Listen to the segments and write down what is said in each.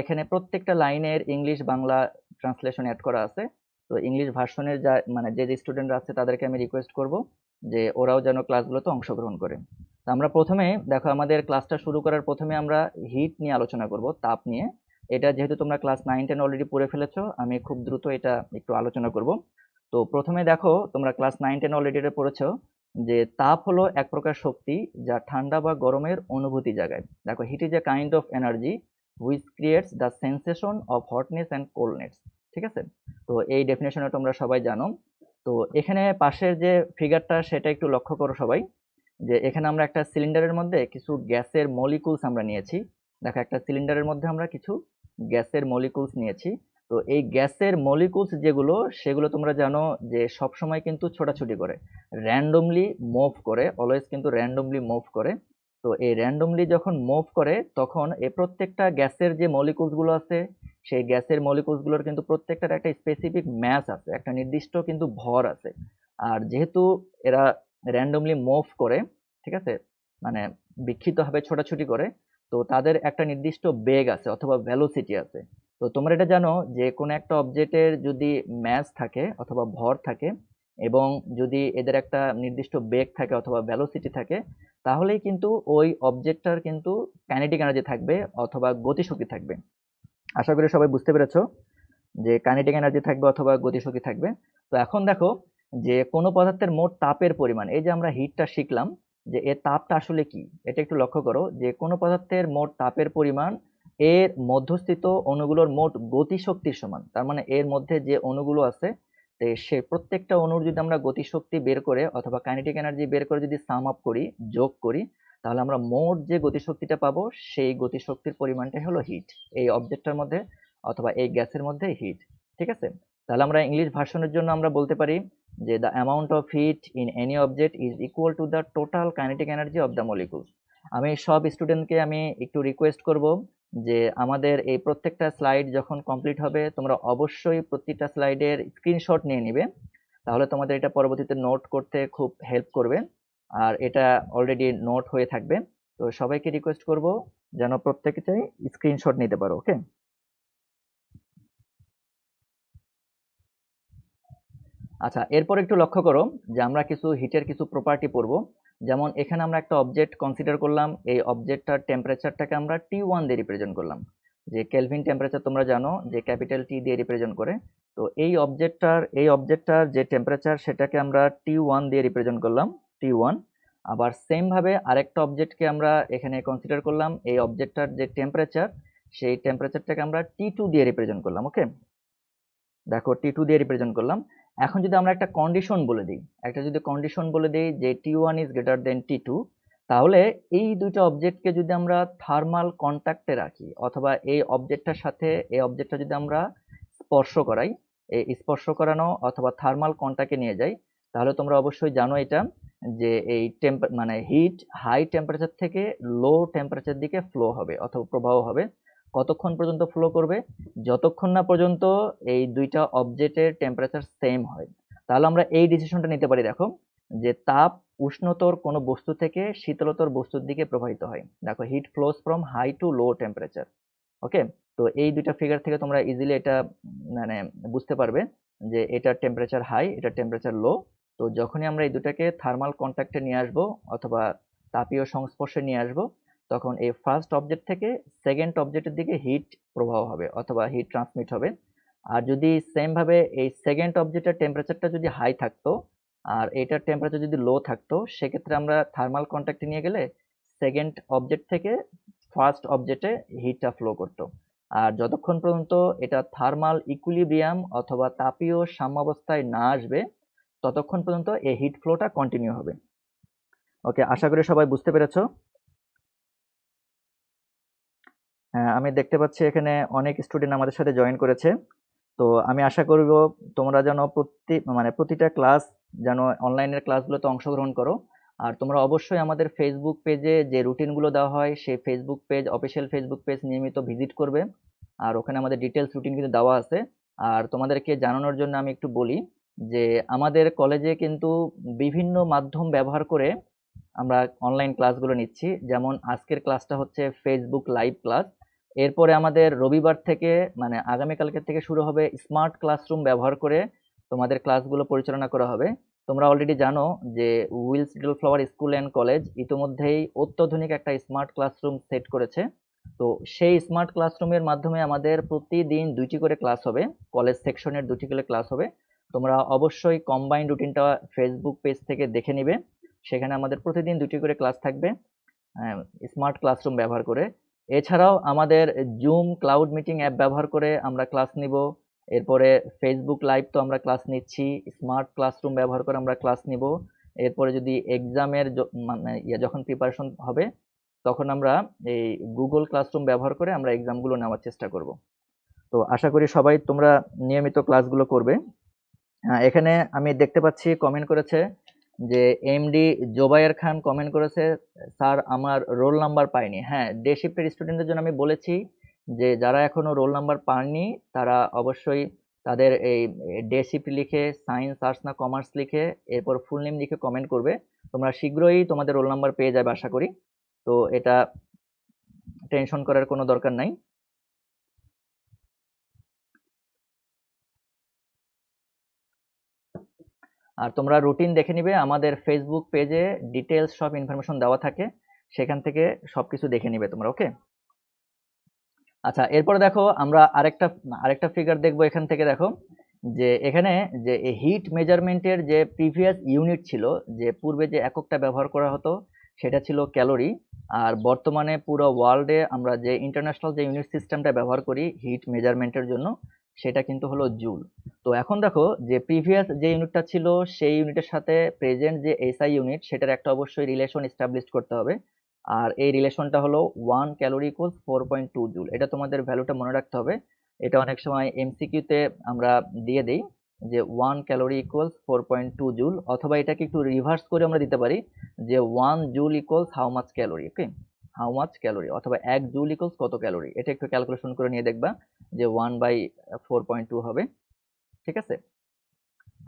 এখানে প্রত্যেকটা লাইনের ইংলিশ বাংলা ট্রান্সলেশন অ্যাড করা আছে। তো ইংলিশ ভার্সনের যা যে স্টুডেন্টরা আছে তাদেরকে আমি রিকোয়েস্ট করব যে ওরাও যেন ক্লাসগুলোতে অংশগ্রহণ করে। তো আমরা প্রথমে দেখো আমাদের ক্লাসটা শুরু করার প্রথমে আমরা হিট নিয়ে আলোচনা করব, তাপ নিয়ে। এটা যেহেতু তোমরা ক্লাস 9-10 অলরেডি পড়ে ফেলেছো, আমি খুব দ্রুত এটা একটু আলোচনা করব। তো প্রথমে দেখো তোমরা ক্লাস 9-10 অলরেডি এটা পড়েছো যে তাপ হলো এক প্রকার শক্তি যা ঠান্ডা বা গরমের অনুভূতি জাগায়। দেখো heat is a kind of energy which creates the sensation of hotness and coldness। ঠিক আছে, তো এই ডেফিনেশনে তোমরা সবাই জানো। তো এখানে পাশের যে ফিগারটা সেটা একটু লক্ষ্য করো সবাই, যে এখানে আমরা একটা সিলিন্ডারের মধ্যে কিছু গ্যাসের মলিকুলস আমরা নিয়েছি। দেখো একটা সিলিন্ডারের মধ্যে আমরা কিছু গ্যাসের মলিকুলস নিয়েছি। তো এই গ্যাসের মলিকুলস যেগুলো, সেগুলো তোমরা জানো যে সব সময় কিন্তু ছোটাছুটি করে, র্যান্ডমলি মুভ করে, অলওয়েজ কিন্তু র্যান্ডমলি মুভ করে। তো এই র্যান্ডমলি যখন মুভ করে তখন এই প্রত্যেকটা গ্যাসের যে মলিকুলস গুলো আছে, সেই গ্যাসের মলিকুলস গুলোর কিন্তু প্রত্যেকটার একটা স্পেসিফিক ম্যাস আছে, একটা নির্দিষ্ট কিন্তু ভর আছে। আর যেহেতু এরা র্যান্ডমলি মুভ করে, ঠিক আছে, মানে বিক্ষিপ্তভাবে ছোটাছুটি করে, তো তাদের একটা নির্দিষ্ট বেগ আছে অথবা ভেলোসিটি আছে। তো তোমরা এটা জানো যে কোনো একটা অবজেক্টের যদি ম্যাস থাকে অথবা ভর থাকে এবং যদি এদের একটা নির্দিষ্ট বেগ থাকে অথবা ভেলোসিটি থাকে, তাহলেই কিন্তু ওই অবজেক্টটার কিন্তু কাইনেটিক এনার্জি থাকবে অথবা গতিশক্তি থাকবে। আশা করি সবাই বুঝতে পেরেছো যে কাইনেটিক এনার্জি থাকবে অথবা গতিশক্তি থাকবে। তো এখন দেখো যে কোনো পদার্থের মোট তাপের পরিমাণ, এই যে আমরা হিটটা শিখলাম যে এর তাপটা আসলে কি, এটা একটু লক্ষ্য করো যে কোনো পদার্থের মোট তাপের পরিমাণ এর মধ্যস্থিত অণুগুলোর মোট গতিশক্তির সমান। তার মানে এর মধ্যে যে অণুগুলো আছে, তো সে প্রত্যেকটা অণুর যদি আমরা গতিশক্তি বের করে অথবা কাইনেটিক এনার্জি বের করে যদি সাম আপ করি, যোগ করি, তাহলে আমরা মোট যে গতিশক্তিটা পাবো সেই গতিশক্তির পরিমাণটাই হলো হিট, এই অবজেক্টটার মধ্যে অথবা এই গ্যাসের মধ্যে হিট। ঠিক আছে, তাহলে আমরা ইংলিশ ভার্সনের জন্য আমরা বলতে পারি যে the amount of heat in any object is equal to the total kinetic energy of the molecules. আমি সব স্টুডেন্টকে আমি একটু রিকোয়েস্ট করব যে আমাদের এই প্রত্যেকটা স্লাইড যখন কমপ্লিট হবে তোমরা অবশ্যই প্রত্যেকটা স্লাইডের স্ক্রিনশট নিয়ে নিবে, তাহলে তোমাদের এটা পরবর্তীতে নোট করতে খুব হেল্প করবে। আর এটা অলরেডি নোট হয়ে থাকবে। তো সবাইকে রিকোয়েস্ট করব যেন প্রত্যেকটাই স্ক্রিনশট নিতে পারো। ওকে, আচ্ছা, এরপর একটু লক্ষ্য করো যে আমরা কিছু হিটের কিছু প্রপার্টি পড়বো। যেমন এখানে আমরা একটা অবজেক্ট কনসিডার করলাম, এই অবজেক্টটার টেম্পারেচারটাকে আমরা T1 দিয়ে রিপ্রেজেন্ট করলাম। যে কেলভিন টেম্পারেচার তোমরা জানো যে ক্যাপিটাল টি দিয়ে রিপ্রেজেন্ট করে। তো এই অবজেক্টটার যে টেম্পারেচার সেটাকে আমরা T1 দিয়ে রিপ্রেজেন্ট করলাম, T1। আবার সেম ভাবে আরেকটা অবজেক্টকে আমরা এখানে কনসিডার করলাম, এই অবজেক্টটার যে টেম্পারেচার সেই টেম্পারেচারটাকে আমরা T2 দিয়ে রিপ্রেজেন্ট করলাম। ওকে, দেখো T2 দিয়ে রিপ্রেজেন্ট করলাম। এখন যদি আমরা একটা কন্ডিশন বলে দিই, যে T1 is greater than T2, তাহলে এই দুইটা অবজেক্টকে যদি আমরা থার্মাল কন্ট্যাক্টে রাখি অথবা এই অবজেক্টটা যদি আমরা স্পর্শ করাই, এই স্পর্শ করানো অথবা থার্মাল কন্ট্যাক্টে নিয়ে যাই, তাহলে তোমরা অবশ্যই জানো এটা যে এই হিট হাই টেম্পারেচার থেকে লো টেম্পারেচার দিকে ফ্লো হবে অথবা প্রবাহ হবে। কতক্ষণ পর্যন্ত ফ্লো করবে? যতক্ষণ না পর্যন্ত এই দুইটা অবজেক্টের টেম্পারেচার সেম হয়। তাহলে আমরা এই ডিসিশনটা নিতে পারি, দেখো যে তাপ উষ্ণতর কোনো বস্তু থেকে শীতলতর বস্তুর দিকে প্রবাহিত হয়। দেখো heat flows from high to low temperature. Okay, তো এই দুইটা ফিগার থেকে তোমরা ইজিলি এটা মানে বুঝতে পারবে যে এটা টেম্পারেচার হাই, এটা টেম্পারেচার লো। তো যখনই আমরা এই দুটাকে থার্মাল কন্ট্যাক্টে নিয়ে আসবো অথবা তাপীয় সংস্পর্শে নিয়ে আসবো, তখন এই ফার্স্ট অবজেক্ট থেকে সেকেন্ড অবজেক্টের দিকে হিট প্রবাহ হবে অথবা হিট ট্রান্সমিট হবে। আর যদি সেম ভাবে এই সেকেন্ড অবজেক্টের টেম্পারেচারটা যদি হাই থাকতো আর এটার টেম্পারেচার যদি লো থাকতো, সেক্ষেত্রে আমরা থার্মাল কন্ট্যাক্টে নিয়ে গেলে সেকেন্ড অবজেক্ট থেকে ফার্স্ট অবজেক্টে হিটটা ফ্লো করতো। আর যতক্ষণ পর্যন্ত এটা থার্মাল ইকুইলিব্রিয়াম অথবা তাপীয় সাম্যাবস্থায় না আসবে, ততক্ষণ পর্যন্ত এই হিট ফ্লোটা কন্টিনিউ হবে। ওকে, আশা করি সবাই বুঝতে পেরেছো। হ্যাঁ, আমি দেখতে পাচ্ছি এখানে অনেক স্টুডেন্ট আমাদের সাথে জয়েন করেছে। তো আমি আশা করব তোমরা যেন প্রতিটা ক্লাস যেন অনলাইনের ক্লাসগুলোতে অংশগ্রহণ করো। আর তোমরা অবশ্যই আমাদের ফেসবুক পেজে যে রুটিনগুলো দেওয়া হয় সেই অফিসিয়াল ফেসবুক পেজ নিয়মিত ভিজিট করবে। আর ওখানে আমাদের ডিটেলস রুটিন কিন্তু দেওয়া আছে। আর তোমাদেরকে জানানোর জন্য আমি একটু বলি যে আমাদের কলেজে কিন্তু বিভিন্ন মাধ্যম ব্যবহার করে আমরা অনলাইন ক্লাসগুলো নিচ্ছি। যেমন আজকের ক্লাসটা হচ্ছে ফেসবুক লাইভ ক্লাস। এরপরে আমাদের রবিবার থেকে মানে আগামীকালকে থেকে শুরু হবে স্মার্ট ক্লাসরুম ব্যবহার করে তোমাদের ক্লাসগুলো পরিচালনা করা হবে। তোমরা অলরেডি জানো যে Wills Little Flower School and College ইতোমধ্যেই অত্যাধুনিক একটা স্মার্ট ক্লাসরুম সেট করেছে। তো সেই স্মার্ট ক্লাসরুমের মাধ্যমে আমাদের প্রতিদিন 2টি করে ক্লাস হবে, কলেজ সেকশনের 2টি করে ক্লাস হবে। তোমরা অবশ্যই কম্বাইন্ড রুটিনটা ফেসবুক পেজ থেকে দেখে নিবে। সেখানে আমাদের প্রতিদিন 2টি করে ক্লাস থাকবে স্মার্ট ক্লাসরুম ব্যবহার করে। এছাড়াও আমাদের জুম ক্লাউড মিটিং অ্যাপ ব্যবহার করে আমরা ক্লাস নিব। এরপরে ফেসবুক লাইভ তো আমরা ক্লাস নিচ্ছি, স্মার্ট ক্লাসরুম ব্যবহার করে আমরা ক্লাস নিব। এরপরে যদি এক্সামের মানে যখন প্রিপারেশন হবে তখন আমরা এই গুগল ক্লাসরুম ব্যবহার করে আমরা এক্সামগুলো নেওয়ার চেষ্টা করব। তো আশা করি সবাই তোমরা নিয়মিত ক্লাসগুলো করবে। এখানে আমি দেখতে পাচ্ছি কমেন্ট করেছে যে এমডি জোবায়ের খান কমেন্ট করেছে, স্যার আমার রোল নাম্বার পাইনি। হ্যাঁ, ডে শিফটের স্টুডেন্টদের জন্য আমি বলেছি যে যারা এখনো রোল নাম্বার পাননি তারা অবশ্যই তাদের এই ডে শিফট লিখে সায়েন্স আর্টস না কমার্স লিখে এরপর ফুল নেম লিখে কমেন্ট করবে। তোমরা শীঘ্রই তোমাদের রোল নাম্বার পেয়ে যাবে আশা করি। তো এটা টেনশন করার কোনো দরকার নাই। আর তোমরা রুটিন দেখে নিবে, আমাদের ফেসবুক পেজে ডিটেলস সব ইনফরমেশন দেওয়া থাকে, সেখান থেকে সবকিছু দেখে নিবে তোমরা। ওকে, আচ্ছা এরপরে দেখো আমরা আরেকটা আরেকটা ফিগার দেখবো। এখান থেকে দেখো যে এখানে যে হিট মেজারমেন্টের যে প্রিভিয়াস ইউনিট ছিল, যে পূর্বে যে এককটা ব্যবহার করা হতো সেটা ছিল ক্যালোরি, আর বর্তমানে পুরো ওয়ার্ল্ডে আমরা যে ইন্টারন্যাশনাল যে ইউনিট সিস্টেমটা ব্যবহার করি হিট মেজারমেন্টের জন্য সেটা কিন্তু হলো জুল। তো এখন দেখো যে প্রিভিয়াস যে ইউনিটটা ছিল সেই ইউনিটের সাথে প্রেজেন্ট যে এসআই ইউনিট সেটার একটা অবশ্যই রিলেশন এস্টাবলিশ করতে হবে। আর এই রিলেশনটা হলো 1 ক্যালোরি ইকুয়ালস 4.2 জুল। এটা তোমাদের ভ্যালুটা মনে রাখতে হবে। এটা অনেক সময় এমসিকিউতে আমরা দিয়ে দিই যে 1 ক্যালোরি ইকুয়ালস 4.2 জুল, অথবা এটাকে একটু রিভার্স করে আমরা দিতে পারি যে 1 joule equals how much calorie. Okay, how much calorie, অথবা 1 জুল ইকুয়ালস কত ক্যালোরি, এটা একটু ক্যালকুলেশন করে নিয়ে দেখবা যে 1/4.2 হবে। ঠিক আছে,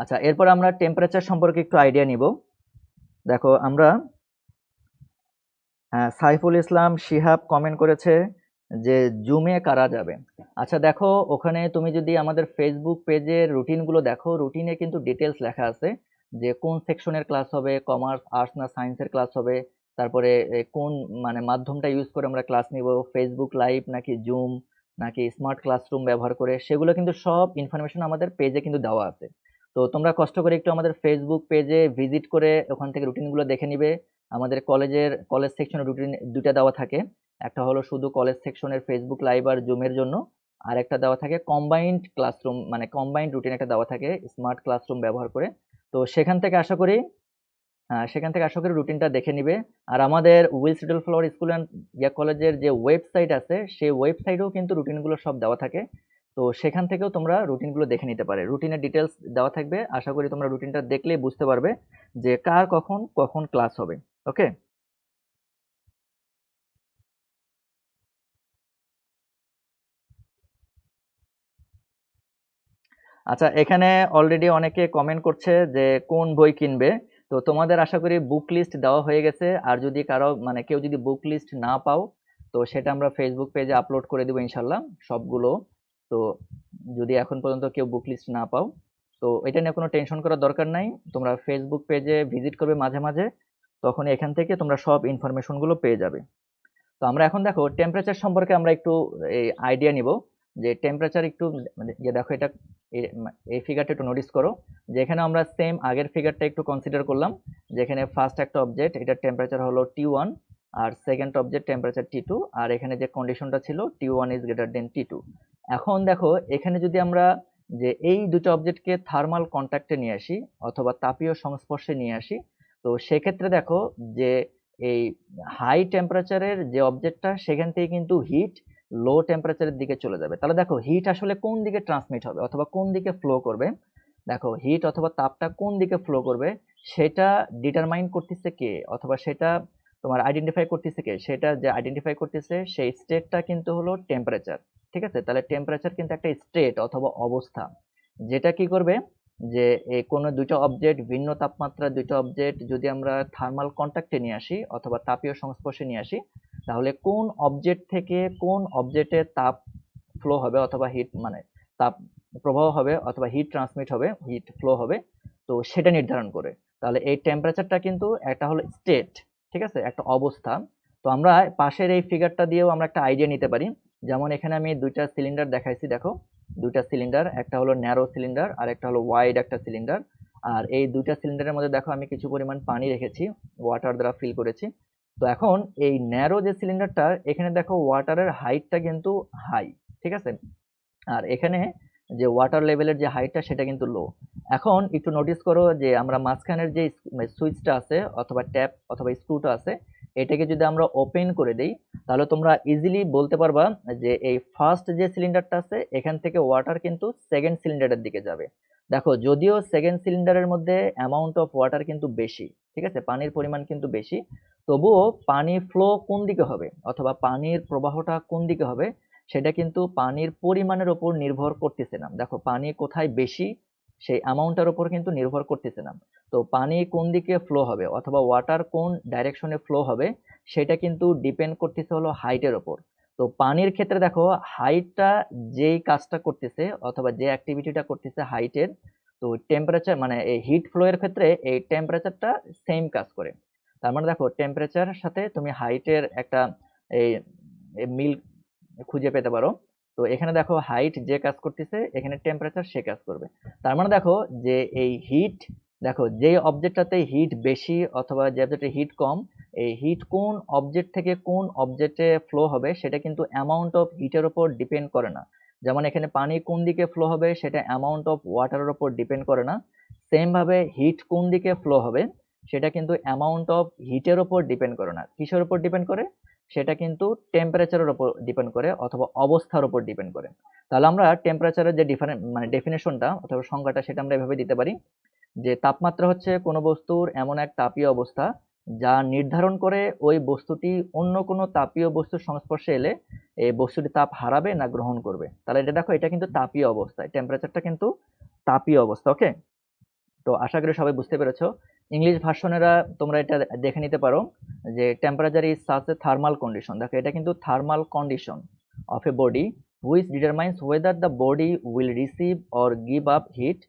আচ্ছা এরপর আমরা টেম্পারেচার সম্পর্কে একটু আইডিয়া নিব। দেখো আমরা সাইফুল ইসলাম শিহাব কমেন্ট করেছে যে জুমে কারা যাবে। আচ্ছা দেখো ওখানে তুমি যদি আমাদের ফেসবুক পেজের রুটিনগুলো দেখো, রুটিনে কিন্তু ডিটেলস লেখা আছে যে কোন সেকশনের ক্লাস হবে, কমার্স আর্টস না সায়েন্সের ক্লাস হবে, তারপরে কোন মানে মাধ্যমটা ইউজ করে আমরা ক্লাস নিব, ফেসবুক লাইভ নাকি জুম নাকি স্মার্ট ক্লাসরুম ব্যবহার করে, সেগুলো কিন্তু সব ইনফরমেশন আমাদের পেজে কিন্তু দেওয়া আছে। তো তোমরা কষ্ট করে একটু আমাদের ফেসবুক পেজে ভিজিট করে ওখান থেকে রুটিনগুলো দেখে নিবে। আমাদের কলেজ সেকশনের রুটিন দুইটা দেওয়া থাকে, একটা হলো শুধু কলেজ সেকশনের ফেসবুক লাইভ আর জুমের জন্য, আর একটা দেওয়া থাকে কম্বাইন্ড ক্লাসরুম মানে কম্বাইন্ড রুটিন একটা দেওয়া থাকে স্মার্ট ক্লাসরুম ব্যবহার করে। তো সেখান থেকে আশা করি রুটিনটা দেখে নিবে। আর আমাদের Wills Little Flower School and কলেজের যে ওয়েবসাইট আছে সেই ওয়েবসাইটেও কিন্তু রুটিনগুলো সব দেওয়া থাকে। তো সেখান থেকেও তোমরা রুটিনগুলো দেখে নিতে পারে, রুটিনের ডিটেলস দেওয়া থাকবে। আশা করি তোমরা রুটিনটা দেখলেই বুঝতে পারবে যে কার কখন কখন ক্লাস হবে। ওকে, আচ্ছা এখানে অলরেডি অনেকে কমেন্ট করছে যে কোন বই কিনবে। তো তোমাদের আশা করি বুক লিস্ট দেওয়া হয়ে গেছে, আর যদি কারো মানে কেউ যদি বুক লিস্ট না পাও তো সেটা আমরা ফেসবুক পেজে আপলোড করে দেবো ইনশাল্লাহ সবগুলো। তো যদি এখন পর্যন্ত কেউ বুক লিস্ট না পাও তো এটা নিয়ে কোনো টেনশন করার দরকার নাই, তোমরা ফেসবুক পেজে ভিজিট করবে মাঝে মাঝে, তখন এখান থেকে তোমরা সব ইনফরমেশনগুলো পেয়ে যাবে। তো আমরা এখন দেখো টেম্পারেচার সম্পর্কে আমরা একটু আইডিয়া নিব যে টেম্পারেচার একটু মানে দেখো এটা এই ফিগারটা একটু নোটিস করো যে এখানে আমরা সেম আগের ফিগারটা একটু কনসিডার করলাম, যেখানে ফার্স্ট একটা অবজেক্ট এটার টেম্পারেচার হলো T1 আর সেকেন্ড অবজেক্ট টেম্পারেচার T2, আর এখানে যে কন্ডিশনটা ছিল T1 is greater than T2। এখন দেখো এখানে যদি আমরা যে এই দুটো অবজেক্টকে থার্মাল কন্ট্যাক্টে নিয়ে আসি অথবা তাপীয় সংস্পর্শে নিয়ে আসি, তো সেক্ষেত্রে দেখো যে এই হাই টেম্পারেচারের যে অবজেক্টটা সেখান থেকে কিন্তু হিট লো টেম্পারেচারের দিকে চলে যাবে। তাহলে দেখো হিট আসলে কোন দিকে ট্রান্সমিট হবে অথবা কোন দিকে ফ্লো করবে, দেখো হিট অথবা তাপটা কোন দিকে ফ্লো করবে সেটা ডিটারমাইন করতেছে কে অথবা সেটা তোমার আইডেন্টিফাই করতেছে কে, সেটা যে আইডেন্টিফাই করতেছে সেই স্টেটটা কিন্তু হলো টেম্পারেচার। ঠিক আছে, তাহলে টেম্পারেচার কিন্তু একটা স্টেট অথবা অবস্থা, যেটা কি করবে যে এই কোনো দুটো অবজেক্ট ভিন্ন তাপমাত্রার দুটো অবজেক্ট যদি আমরা থার্মাল কন্ট্যাক্টে নিয়ে আসি অথবা তাপীয় সংস্পর্শে নিয়ে আসি, তাহলে কোন অবজেক্ট থেকে কোন অবজেক্টে তাপ ফ্লো হবে অথবা হিট মানে তাপ প্রবাহ হবে অথবা হিট ট্রান্সমিট হবে, হিট ফ্লো হবে, তো সেটা নির্ধারণ করে। তাহলে এই টেম্পারেচারটা কিন্তু একটা হলো স্টেট, ঠিক আছে, একটা অবস্থা। তো আমরা পাশের এই ফিগারটা দিয়েও আমরা একটা আইডিয়া নিতে পারি। যেমন এখানে আমি দুইটা সিলিন্ডার দেখাইছি, দেখো দুইটা সিলিন্ডার, একটা হলো ন্যারো সিলিন্ডার আর একটা হলো ওয়াইড একটা সিলিন্ডার। আর এই দুইটা সিলিন্ডারের মধ্যে দেখো আমি কিছু পরিমাণ পানি রেখেছি, ওয়াটার দ্বারা ফিল করেছি। তো এখন এই ন্যারো যে সিলিন্ডারটা, এখানে দেখো ওয়াটারের হাইটটা কিন্তু হাই, ঠিক আছে, আর এখানে যে ওয়াটার লেভেলের যে হাইটটা সেটা কিন্তু লো। এখন একটু নোটিস করো যে আমরা মাঝখানের যে সুইচটা আছে অথবা ট্যাপ অথবা স্ক্রুটা আছে, এটাকে যদি আমরা ওপেন করে দেই, তাহলে তোমরা ইজিলি বলতে পারবা যে এই ফার্স্ট যে সিলিন্ডারটা আছে এখান থেকে ওয়াটার কিন্তু সেকেন্ড সিলিন্ডারের দিকে যাবে। দেখো যদিও সেকেন্ড সিলিন্ডারের মধ্যে অ্যামাউন্ট অফ ওয়াটার কিন্তু বেশি, ঠিক আছে, পানির পরিমাণ কিন্তু বেশি, তবুও পানি ফ্লো কোন দিকে হবে অথবা পানির প্রবাহটা কোন দিকে হবে সেটা কিন্তু পানির পরিমাণের উপর নির্ভর করতেছে না। দেখো পানি কোথায় বেশি সেই অ্যামাউন্টের উপর কিন্তু নির্ভর করতেছে না। তো পানি কোন দিকে ফ্লো হবে অথবা ওয়াটার কোন ডাইরেকশনে ফ্লো হবে সেটা কিন্তু ডিপেন্ড করতেছে হলো হাইটের উপর। তো পানির ক্ষেত্রে দেখো হাইটটা যেই কাজটা করতেছে অথবা যে অ্যাক্টিভিটিটা করতেছে হাইটের, তো টেম্পারেচার মানে এই হিট ফ্লো এর ক্ষেত্রে এই টেম্পারেচারটা সেম কাজ করে। তার মানে দেখো টেম্পারেচারের সাথে তুমি হাইটের একটা এই মিল খুঁজে পেতে পারো। তো এখানে দেখো হাইট যে কাজ করতেছে, এখানে টেম্পারেচার সে কাজ করবে। তার মানে দেখো যে এই হিট, দেখো যে অবজেক্টটাতে হিট বেশি অথবা যে অবজেক্টে হিট কম, এই হিট কোন অবজেক্ট থেকে কোন অবজেক্টে ফ্লো হবে সেটা কিন্তু অ্যামাউন্ট অফ হিটের উপর ডিপেন্ড করে না। যেমন এখানে পানি কোন দিকে ফ্লো হবে সেটা অ্যামাউন্ট অফ ওয়াটারের উপর ডিপেন্ড করে না, সেম ভাবে হিট কোন দিকে ফ্লো হবে সেটা কিন্তু অ্যামাউন্ট অফ হিটের উপর ডিপেন্ড করে না। কিসের উপর ডিপেন্ড করে? সেটা কিন্তু টেম্পারেচারের উপর ডিপেন্ড করে অথবা অবস্থার উপর ডিপেন্ড করে। তাহলে আমরা টেম্পারেচারের যে ডিফারেন্ট মানে ডেফিনেশনটা অথবা সংজ্ঞাটা সেটা আমরা এভাবে দিতে পারি যে তাপমাত্রা হচ্ছে কোনো বস্তুর এমন এক তাপীয় অবস্থা যা নির্ধারণ করে ওই বস্তুটি অন্য কোনো তাপীয় বস্তুর সংস্পর্শে এলে এই বস্তুটি তাপ হারাবে না গ্রহণ করবে। তাহলে এটা দেখো এটা কিন্তু তাপীয় অবস্থা, টেম্পারেচারটা কিন্তু তাপীয় অবস্থা। ওকে, তো আশা করি সবাই বুঝতে পেরেছো। ইংলিশ ভার্সনেরা তোমরা এটা দেখে নিতে পারো যে temperature is such a thermal condition. দেখো এটা কিন্তু thermal condition of a body which determines whether the body will receive or give up heat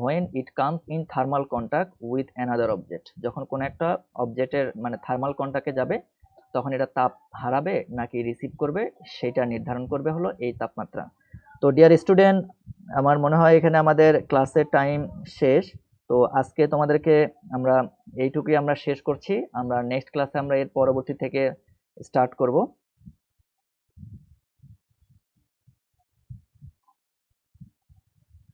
when it comes in thermal contact with another object। যখন কোনো একটা অবজেক্টের মানে thermal কন্টাক্টে যাবে তখন এটা তাপ হারাবে নাকি রিসিভ করবে সেটা নির্ধারণ করবে হলো এই তাপমাত্রা। তো ডিয়ার স্টুডেন্ট, আমার মনে হয় এখানে আমাদের ক্লাসের টাইম শেষ। তো আজকে তোমাদেরকে আমরা এইটুকুই আমরা শেষ করছি। আমরা নেক্সট ক্লাসে আমরা এর পরবর্তী থেকে স্টার্ট করব।